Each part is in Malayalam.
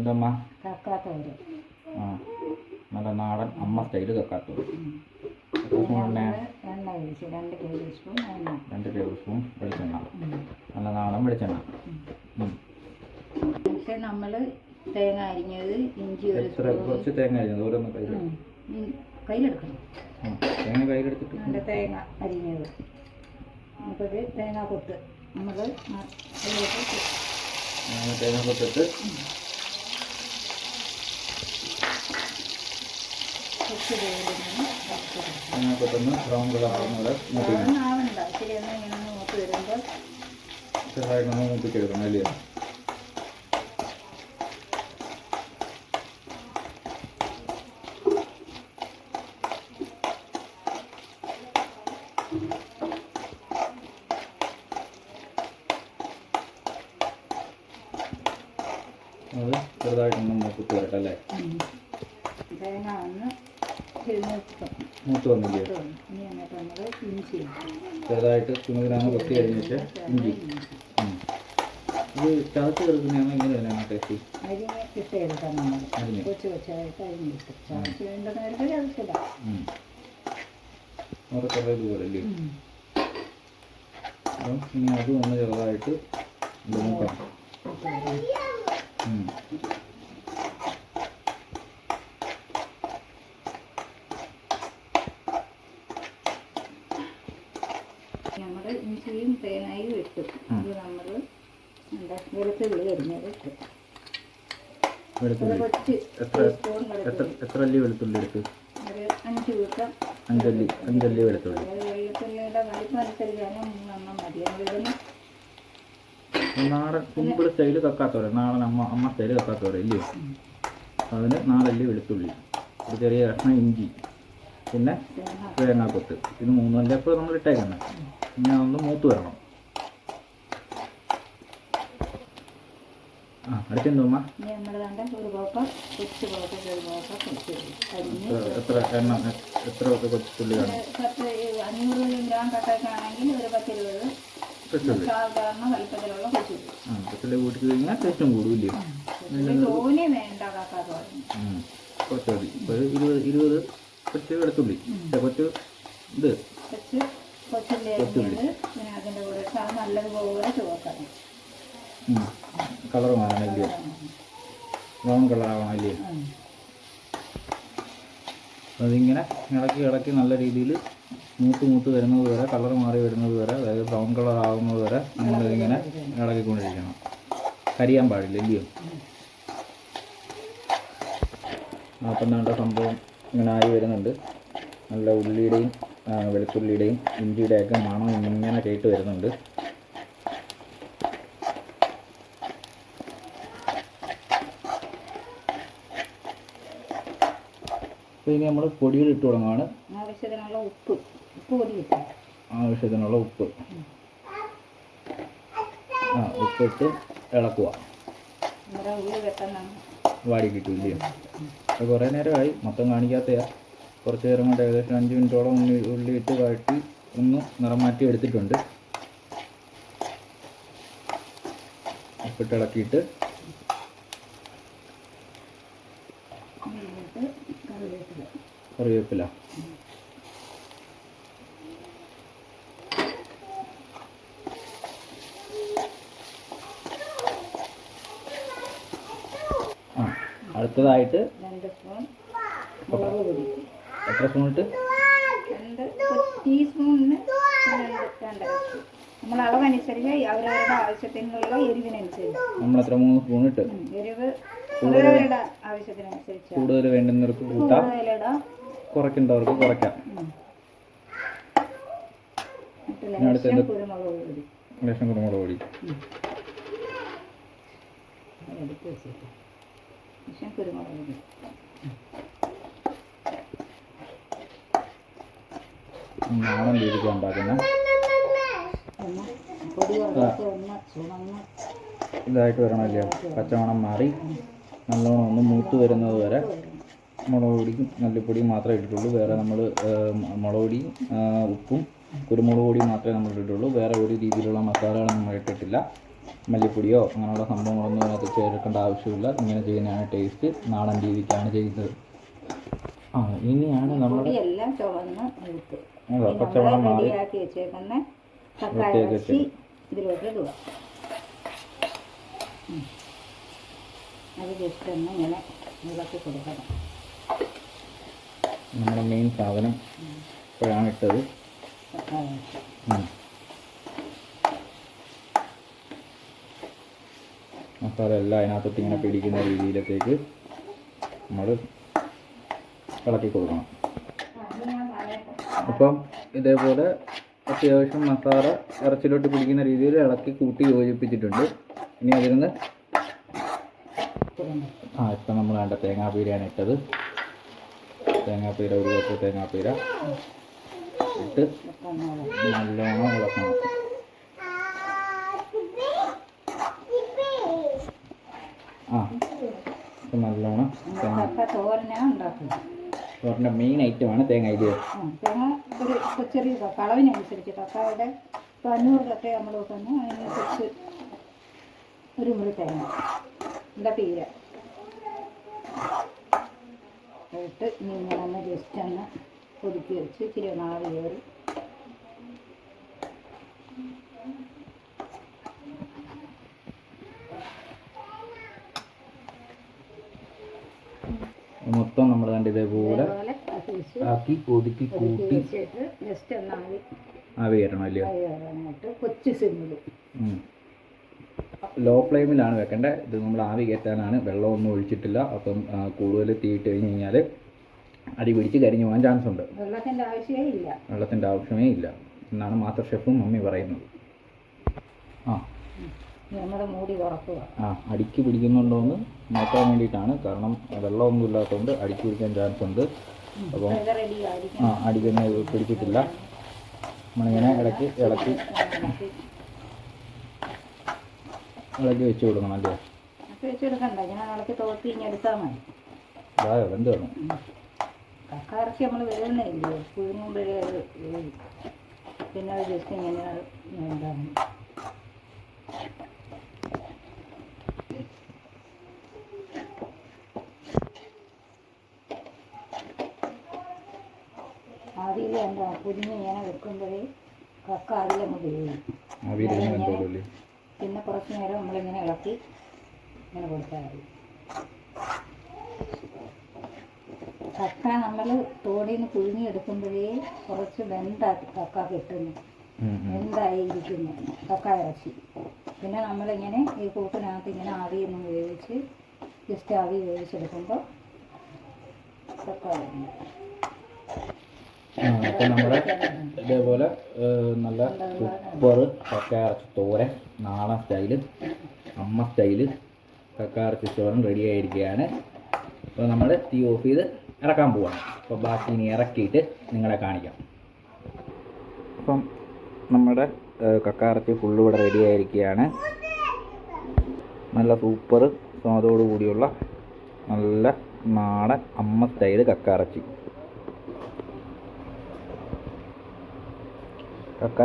എന്തമ്മ? കക്കാത്തോരൻ. ആ, നല്ല നാടൻ അമ്മ സ്റ്റൈല് കക്കാത്തോരൻ. എണ്ണ ഒഴിച്ച് 2 ടേബിൾ സ്പൂൺ എണ്ണ. 2 ടേബിൾ സ്പൂൺ വെളിച്ചെണ്ണ. നല്ല നാടൻ വെളിച്ചെണ്ണ. പക്ഷെ നമ്മൾ തേങ്ങ അരിഞ്ഞത്, ഇഞ്ചി കുറച്ച് തേങ്ങ അരിഞ്ഞത് ഓരോന്ന് കയ്യിലെടുക്കണം. തേങ്ങ കയ്യിലെടുത്തിട്ട് നല്ല തേങ്ങ അരിഞ്ഞത്. നമുക്കത് തേങ്ങ കൊത്ത് നമ്മൾ തേങ്ങ കൊത്തിട്ട് തേങ്ങ കൊത്തൊന്ന് ബ്രൗൺ കളർ ആവുന്നത് ആവണ്ട. ശരി, എന്നാൽ ഇങ്ങനെ മൂത്ത് വരുമ്പോൾ ചെറുതായിട്ടൊന്ന് മൂപ്പിച്ചെടുക്കണം അല്ലേ? അത് ചെറുതായിട്ടൊന്ന് മൂപ്പിച്ച് വരട്ടെ അല്ലേ? തേങ്ങ ഒന്ന് മൂത്ത് വന്നില്ലേ? ചെറുതായിട്ട് ചുമതിനാണ് കൊത്തി കഴിഞ്ഞിട്ട് ഇഞ്ചി. ഇത് ചതച്ച് കിടക്കുന്നതാണ് ഇങ്ങനെ തന്നെയാണ് ടേസ്റ്റ്. കുറേ ഇതുപോലെ അല്ലേ? അപ്പം ഇനി അതും ഒന്ന് ചെറുതായിട്ട് നോക്കണം. നമ്മൾ ഇഞ്ചിയും തേങ്ങയും ഇട്ടു. ഇത് നമ്മൾ വെളുത്തുള്ളി അരിഞ്ഞത് ഇട്ടു. എത്ര അല്ലി വെളുത്തുള്ളി എടുത്ത്? ഒരു 5 കൂട്ടം. 5 അല്ലി വെളുത്തുള്ളി. വെളുത്തുള്ളിയുടെ വലിപ്പം അനുസരിച്ചാണ് 3 മതി. നാടൻ സിമ്പിൾ സ്റ്റൈല് കക്കാത്തോരൻ, നാടൻ അമ്മ സ്റ്റൈല് കക്കാത്തോരൻ ഇല്ലയോ? അതിന് 4 അല്ലി വെളുത്തുള്ളി, ഒരു ചെറിയ കഷ്ണം ഇഞ്ചി, പിന്നെ തേങ്ങാക്കൊത്ത്. ഇത് 3 അല്ലി അപ്പോൾ നമ്മൾ ഇട്ടേക്കുന്നത്. ഇങ്ങനെ ഒന്ന് മൂത്ത് വരണം. അടുത്തെന്തോമ്മ? എത്ര എണ്ണ, എത്ര കൊച്ചുള്ളി വേണം? 500 ഗ്രാം കട്ടക്കാണെങ്കിൽ ഒരു 10-20 സാധാരണ വലിപ്പത്തിലുള്ള കൊച്ചുള്ളി. കൊച്ചുള്ളി കൂട്ടി കഴിഞ്ഞാൽ ടേസ്റ്റും കൂടുമില്ലേ? തോനെ വേണ്ട കക്കാത്തോരൻ. കുറച്ച് മതി. ഒരു 20 കൊച്ചു വെളുത്തുള്ളി, കൊച്ചു ഇത് കൊച്ചുള്ളി അരിഞ്ഞത് പിന്നെ അതിൻ്റെ കൂടെ നല്ലതുപോലെ ചുവക്കണം. കളർ മാറണല്ലേ? ബ്രൗൺ കളർ ആവണല്ലേ? അതിങ്ങനെ ഇളക്കി നല്ല രീതിയിൽ മൂത്ത് വരുന്നത് വരെ, കളർ മാറി വരുന്നത് വരെ, അതായത് ബ്രൗൺ കളർ ആവുന്നത് വരെ നമ്മളിതിങ്ങനെ ഇളക്കിക്കൊണ്ടിരിക്കണം. കരിയാൻ പാടില്ല ഇല്ലയോ? അപ്പം വേണ്ട സംഭവം ഇങ്ങനെ ആയി വരുന്നുണ്ട്. നല്ല ഉള്ളിയുടെയും വെളുത്തുള്ളിയുടെയും ഇഞ്ചിയുടെയൊക്കെ മണം ഇങ്ങനെ കേട്ട് വരുന്നുണ്ട്. അപ്പോൾ ഇനി നമ്മൾ പൊടികൾ ഇട്ട് തുടങ്ങുകയാണ്. ആവശ്യത്തിനുള്ള ഉപ്പ് ഉപ്പിട്ട് ഇളക്കുക. വാടി കിട്ടില്ലേ? അപ്പോൾ കുറേ നേരമായി, മൊത്തം കാണിക്കാത്തയാ. കുറച്ച് നേരം കൊണ്ട് ഏകദേശം 5 മിനിറ്റോളം ഉള്ളി ഇട്ട് വഴറ്റി ഒന്ന് നിറം മാറ്റി എടുത്തിട്ടുണ്ട്. ഉപ്പിട്ട് ഇളക്കിയിട്ട് കറിവേപ്പില, അടുത്തതായിട്ട് 2 സ്പൂൺ മുളക് പൊടി. എത്ര സ്പൂൺ ഇട്ട്? 2 ടീസ്പൂണിന് 2 നമ്മൾ അളവനുസരിച്ച് അവരവരുടെ ആവശ്യത്തിനുള്ള എരിവിനനുസരിച്ച് നമ്മളെത്ര 3 സ്പൂൺ ഇട്ട്. എരിവ് അവരവരുടെ ആവശ്യത്തിനനുസരിച്ച് കൂടുതൽ വേണ്ടുന്നവർക്ക് കൂട്ടാം, കുറയ്ക്കേണ്ടവർക്ക് കുറയ്ക്കാം. കുരുമുളക് പൊടി നാടൻ രീതിക്ക് ഉണ്ടാക്കുന്ന ഇതായിട്ട് വരണമല്ലോ. പച്ചമണം മാറി നല്ലോണം ഒന്ന് മൂത്ത് വരുന്നത് വരെ മുളക് പൊടിയും മല്ലിപ്പൊടിയും മാത്രമേ ഇട്ടിട്ടുള്ളൂ. വേറെ നമ്മൾ മുളക് പൊടിയും ഉപ്പും കുരുമുളക് പൊടിയും മാത്രമേ നമ്മൾ ഇട്ടിട്ടുള്ളൂ. വേറെ ഒരു രീതിയിലുള്ള മസാലകളും നമ്മൾ ഇട്ടിട്ടില്ല. മല്ലിപ്പൊടിയോ അങ്ങനെയുള്ള സംഭവങ്ങളൊന്നും അതിനകത്ത് ചേർക്കേണ്ട ആവശ്യമില്ല. ഇങ്ങനെ ചെയ്യുന്നതാണ് ടേസ്റ്റ്. നാടൻ രീതിക്കാണ് ചെയ്യുന്നത്. ഇനിയാണ് നമ്മുടെ എല്ലാം ചുവന്ന് എടുത്ത് പച്ചവെള്ളം മാറി റെഡിയാക്കി വെച്ചേക്കുന്ന തക്കാളി ഇറച്ചി ഇതിലോട്ട് ഇടുക. അത് ജസ്റ്റ് ഒന്ന് ഇങ്ങനെ ഇളക്കി കൊടുക്കണം. നമ്മുടെ മെയിൻ സാധനം ഇപ്പോഴാണ് ഇട്ടത്. തക്കാളി ഇറച്ചി മസാല എല്ലാം അതിനകത്തോട്ട് ഇങ്ങനെ പിടിക്കുന്ന രീതിയിലത്തേക്ക് നമ്മൾ ഇളക്കി കൊടുക്കണം. അപ്പം ഇതേപോലെ അത്യാവശ്യം മസാല ഇറച്ചിലോട്ട് പിടിക്കുന്ന രീതിയിൽ ഇളക്കി കൂട്ടി യോജിപ്പിച്ചിട്ടുണ്ട്. ഇനി അതിൽ നിന്ന് ഇപ്പം നമ്മൾ വേണ്ട തേങ്ങാപ്പീരയാണ് ഇട്ടത്. തേങ്ങാപ്പീര, ഒരു കപ്പ് തേങ്ങാപ്പീര ഇട്ട് നല്ലോണം ഇളക്കണം. നല്ലോണം ചോറിൻ്റെ മെയിൻ ഐറ്റമാണ് തേങ്ങ. ഇത് തേങ്ങ ഒരു ചെറിയ കളവിനനുസരിച്ച് കക്കായുടെ 500 കക്ക നമ്മൾ വെക്കുന്നു. അതിനനുസരിച്ച് ഒരു മുറി തേങ്ങ എന്താ പീര ഇട്ട് ഇനി ഇങ്ങനെ ഒന്ന് ജസ്റ്റ് ഒന്ന് ഒതുക്കി വെച്ച് ഇച്ചിരി നാളെ കയറി മൊത്തം നമ്മൾ കണ്ട് ഇതേപോലെ ആക്കി ഒതുക്കി കൂട്ടി ജസ്റ്റ് ഒന്ന് ആവി കയറ്റണം അല്ലയോ? കൊച്ചു സിമ്മിൽ ലോ ഫ്ലെയിമിലാണ് വെക്കേണ്ടത്. ഇത് നമ്മൾ ആവി കയറ്റാനാണ്. വെള്ളമൊന്നും ഒഴിച്ചിട്ടില്ല. അപ്പം കൂടുതൽ തീയിട്ട് കഴിഞ്ഞ് കഴിഞ്ഞാൽ അടി പിടിച്ച് കരിഞ്ഞു പോകാൻ ചാൻസ് ഉണ്ട്. വെള്ളത്തിൻ്റെ ആവശ്യമേ ഇല്ല എന്നാണ് മാസ്റ്റർ ഷെഫും മമ്മി പറയുന്നത്. നമ്മുടെ മൂടി തുറക്കുക. അടിക്ക് പിടിക്കുന്നുണ്ടോ എന്ന് നോക്കാൻ വേണ്ടിയിട്ടാണ്. കാരണം വെള്ളമൊന്നും ഇല്ലാത്തതുകൊണ്ട് അടിക്ക് പിടിക്കാൻ ചാൻസ് ഉണ്ട്. അപ്പം അടിക്കൊന്നും പിടിച്ചിട്ടില്ല. നമ്മളിങ്ങനെ ഇളക്കി വെച്ച് കൊടുക്കണം അല്ലേ? വെച്ചെടുക്കണ്ട, ഇങ്ങനെ ഇളക്കി തോത്തി ഇങ്ങനെ എടുത്താൽ മതി. എന്ത് വേണം? കക്ക ഇറച്ചി നമ്മൾ വേവുന്നില്ലേ, പുഴുങ്ങുമ്പോഴേ അത് പിന്നെ അത് ജസ്റ്റ് ഇങ്ങനെ എന്താണ് ആദ്യം എന്താ പുതിഞ്ഞ് ഇങ്ങനെ വെക്കുമ്പോഴേ കക്ക അതിലങ്ങ് വേവും. പിന്നെ കുറച്ച് നേരം നമ്മളിങ്ങനെ ഇളക്കി ഇങ്ങനെ കൊടുത്താൽ മതി. കക്ക നമ്മൾ തോടിൽ നിന്ന് പുഴുങ്ങിയെടുക്കുമ്പോഴേ കുറച്ച് കക്ക കിട്ടുന്നു, വെന്തായിരിക്കുന്നു കക്ക ഇറച്ചി. പിന്നെ നമ്മളിങ്ങനെ ഈ കൂട്ടിനകത്ത് ഇങ്ങനെ ആവിയൊന്നും വേവിച്ച് ജസ്റ്റ് ആവി വേവിച്ചെടുക്കുമ്പോൾ കക്ക വരുന്നു. അപ്പം നമ്മുടെ ഇതേപോലെ നല്ല സൂപ്പർ കക്ക ഇറച്ചി തോരൻ, നാടൻ സ്റ്റൈല്, അമ്മ സ്റ്റൈല് കക്ക ഇറച്ചി ചോരൻ റെഡി ആയിരിക്കുകയാണ്. അപ്പോൾ നമ്മൾ തീ ഓഫ് ചെയ്ത് ഇറക്കാൻ പോവാണ്. അപ്പോൾ ബാക്കി ഇനി ഇറക്കിയിട്ട് നിങ്ങളെ കാണിക്കാം. അപ്പം നമ്മുടെ കക്ക ഇറച്ചി ഫുള്ള് ഇവിടെ റെഡി ആയിരിക്കുകയാണ്. നല്ല സൂപ്പർ സ്വാദോടു കൂടിയുള്ള നല്ല നാടൻ അമ്മ സ്റ്റൈല് കക്ക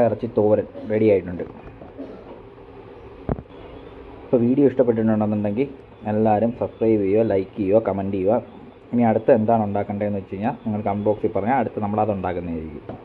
ഇറച്ചി തോരൻ റെഡി ആയിട്ടുണ്ട്. ഇപ്പോൾ വീഡിയോ ഇഷ്ടപ്പെട്ടിട്ടുണ്ടെന്നുണ്ടെങ്കിൽ എല്ലാവരും സബ്സ്ക്രൈബ് ചെയ്യുക, ലൈക്ക് ചെയ്യുക, കമൻറ്റ് ചെയ്യുക. ഇനി അടുത്ത് എന്താണ് ഉണ്ടാക്കേണ്ടതെന്ന് വെച്ച് കഴിഞ്ഞാൽ നിങ്ങൾ കമൻറ്റ് ബോക്സിൽ പറഞ്ഞാൽ അടുത്ത് നമ്മളത് ഉണ്ടാക്കുന്നതായിരിക്കും.